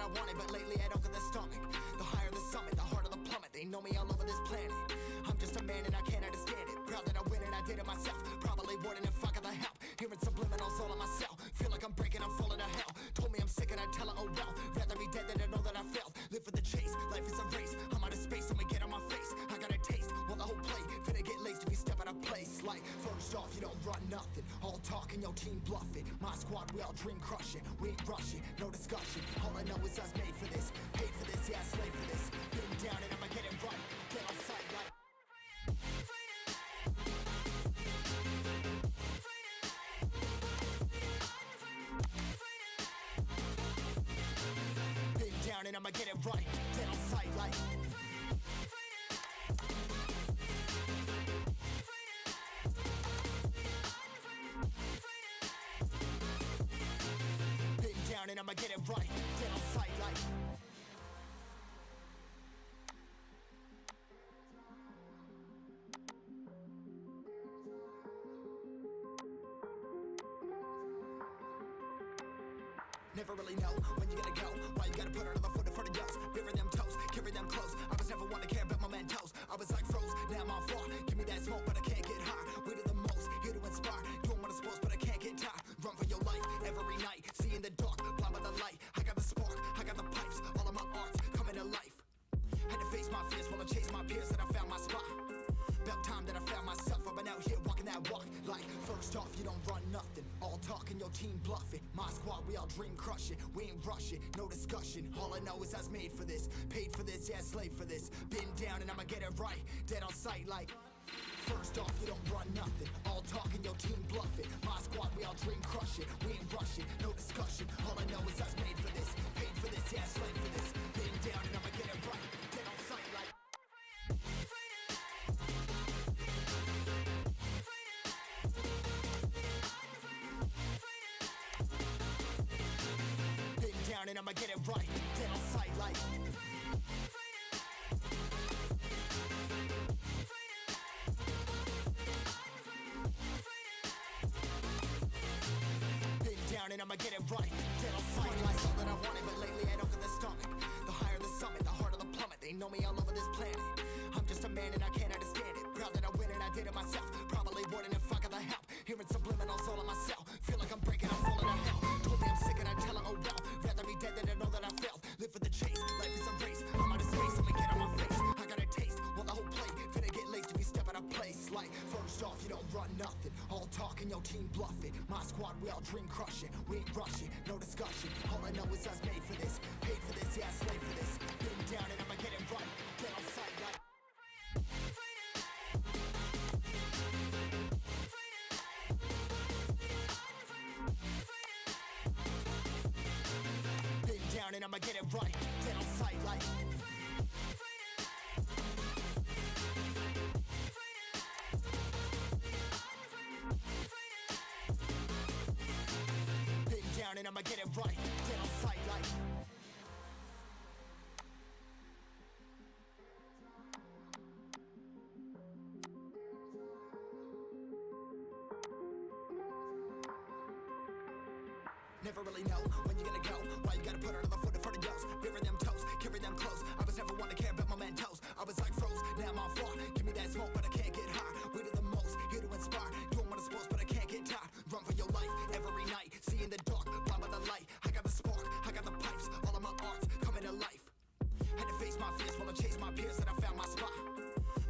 I wanted, but lately I don't get the stomach. The higher the summit, the harder the plummet. They know me all over this planet. I'm just a man and I can't understand it. Proud that I win and I did it myself. Probably wouldn't if I got the help. Hearing subliminals all on myself. Feel like I'm breaking, I'm falling to hell. Told me I'm sick and I tell her, oh well. Rather be dead than to know that I failed. Live for the chase, life is a race. I'm out of space, I'ma get on my face. I got a taste, want the whole plate. Finna get laced if you step out of place. Like, first off, you don't run nothing. All talking, your team bluffing. My squad, we all dream crushing. We ain't rushing, no discussion. All I know is I was made for this. Paid for this, yeah, slave for this. Been down and I'ma get it right. Get on sight like and I'ma get it right, dead on sight like been down and I'ma get it right, dead on sight like never really know when you gotta go. Why you gotta put another foot in front of yours? Bury them toes, carry them close. I was never one to care about my mentos. I was like froze, now I'm on floor. Give me that smoke, but I can't get high. We do the most, here to inspire. Doing what I'm supposed, but I can't get tired. Run for your life every night. See in the dark, blind by the light. I got the spark, I got the pipes. All of my arts coming to life. Had to face my fears while I chased my peers, and I found my spot. About time that I found myself. I've been out here walking that walk. Like, first off, you don't run nothing. All talking, your team bluffing. My squad, we all dream crushing. We ain't rushing, no discussion. All I know is I was made for this. Paid for this, yeah, slave for this. Been down and I'ma get it right. Dead on sight like first off, you don't run nothing. All talking, your team bluffing. My squad, we all dream crushing. We ain't rushing, no discussion. All I know is I was made for this. Paid for this, yeah, slave for this. Been down and I'ma get it right. Dead on sight like down and I'ma get it right. Dead on sight like been down and I'ma get it right. Dead on sight like all that I wanted, but lately I don't get the stomach. The higher the summit, the harder the plummet. They know me all over this planet. I'm just a man and I can't understand it. Proud that I win and I did it myself. Probably wouldn't if I got the help. Hearing subliminals all on myself. Feel like I'm breaking, I'm falling to hell. Told me I'm sick and I tell her, oh well. Rather be dead than to know that I failed. Live for the chase, life is a race. I'm out of space, I'ma get on my face. I got a taste, want the whole plate. Finna get laced if you step out of place. Like, first off, you don't run nothing. All talking, your team bluffing. My squad, we all dream crushing. We ain't rushing, no discussion. All I know is I was made for this. Paid for this, yeah, slave for this. Been down and I'ma get it right. Dead on sight like down and I'ma get it right. Dead on sight like been down and I'ma get it right. Dead on sight like never really know when you gonna go. Why you gotta put another foot in front of yours? Bury them toes, carry them close. I was never one to care about my mentos. I was like froze, now I'm on floor. Give me that smoke, but I can't get high. We do the most, here to inspire. Doing what I'm supposed, but I can't get tired. Run for your life every night. See in the dark, blind by the light. I got the spark, I got the pipes. All of my arts coming to life. Had to face my fears while I chased my peers, and I found my spot.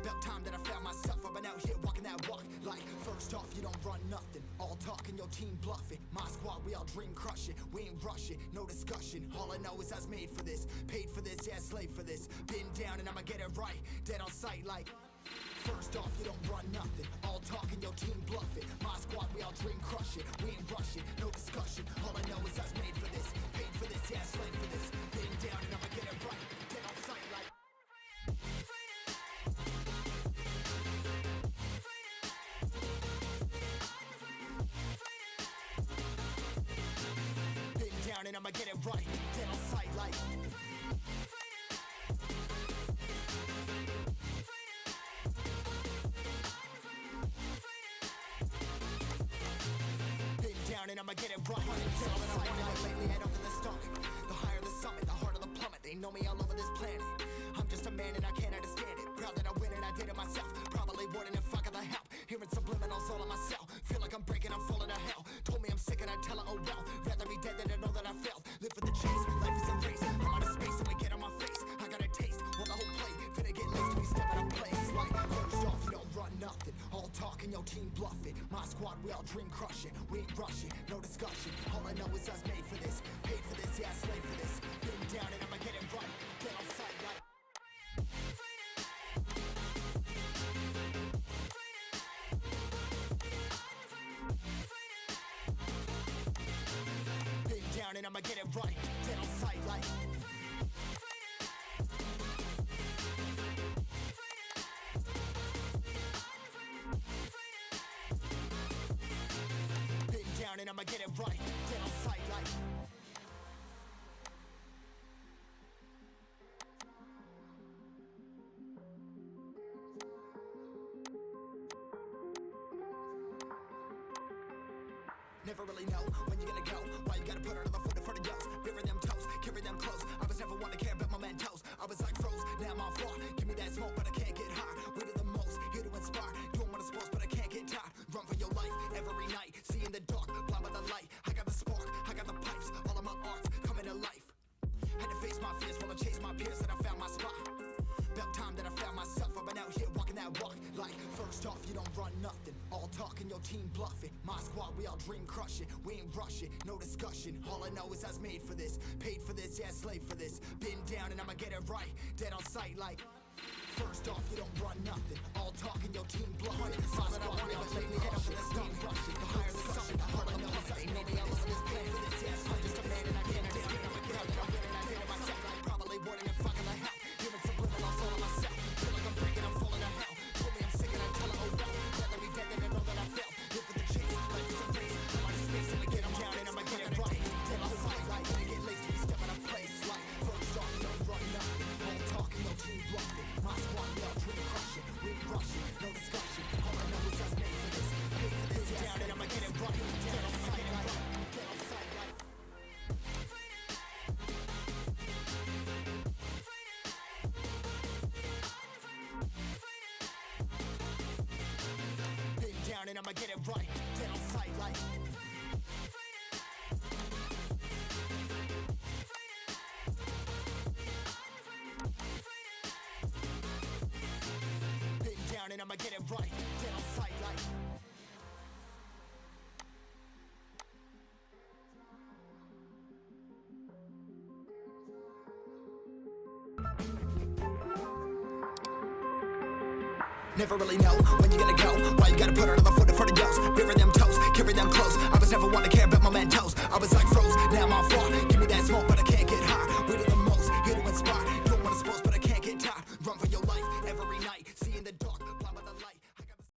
About time that I found myself. I've been out here walking that walk. Like, first off, you don't run nothing. All talking, your team bluffing. My squad, we all dream crushing. We ain't rushing, no discussion. All I know is I was made for this. Paid for this, yeah, slave for this. Been down and I'ma get it right. Dead on sight like first off, you don't run nothing. All talking, your team bluffing. My squad, we all dream crushing. We ain't rushing, no discussion. All I know is I was made for this. Paid for this, yeah, slave for this. Been down and I'ma get it right. Dead on sight like down and I'ma get it right. Dead on sight like been down and I'ma get it right. Dead on sight like lately I don't get the stomach. The higher the summit, the harder know me all over this planet. I'm just a man and I can't understand it. Proud that I win and I did it myself. Probably wouldn't if I got the help. Hearing subliminals all on myself. Feel like I'm breaking, I'm falling to hell. Told me I'm sick and I tell her, oh well. Rather be dead than to know that I failed. Live for the chase, life is a race. I'm out of space, so I get on my face. I got a taste, want the whole plate. Finna get laced to be stepping up place. Like, first off, you don't run nothing. All talking, your team bluffing. My squad, we all dream crushing. We ain't rushing, no discussion. All I know is us made for this. Paid for this, yeah, slave for this. Been down and I'ma get it right. Get on sight like. And I'ma get it right, dead on sight like. Been down and I'ma get it right, dead on sight like. Never really know when you're gonna go. Why you gotta put another foot in front of yours? Bury them toes, carry them close. I was never one to care about my mentos. I was like froze, now I'm on floor. Give me that smoke, but I can't get high. We do the most, here to inspire. Doing what I'm supposed, but I can't get tired. Run for your life every night. See in the dark, blind by the light. I got the spark, I got the pipes. All of my arts coming to life. Had to face my fears while I chase my peers, and I found my spot. About time that I found myself. I've been out here walking that walk. Like, first off, you don't run nothing. All talking, your team bluffing. My squad, we all dream crushing. We ain't rushing, no discussion. All I know is I was made for this. Paid for this, yeah, slave for this. Been down and I'ma get it right. Dead on sight like. First off, you don't run nothing. All talking, your team bluffing. My squad, we all lately head up to the steam rushing. The higher the summit, the harder the hustle. They know me all over this paid for this, yes. I'm just a man and I can't understand. I'ma get out, I'm winning, I did it myself. I probably wouldn't if I could help. Giving subliminals all on myself. Feel like I'm breaking, I'm falling to hell. Told me I'm sick and I tell her, oh well. Rather be dead than to know that I failed. Live for the chase, life is a race. I'm out of space and I get down and I'ma get it right. Dead on sight like, when I get laced to be stepping up place. Like, first off, you don't run nothing. All talking, no team bluffing. My squad, we all dream crushing. We ain't rushing, no discussion. All I know is us made for this. Paid for this, down and I'ma get it right. Dead on sight like, dead on sight like. Been down and I'ma get it right. Dead on sight like. Been down and I'ma get it right. Dead on sight like. Never really know when you're gonna go. Why you gotta put another foot in front of yours? Bury them toes, carry them close. I was never one to care about my mentos. I was like froze,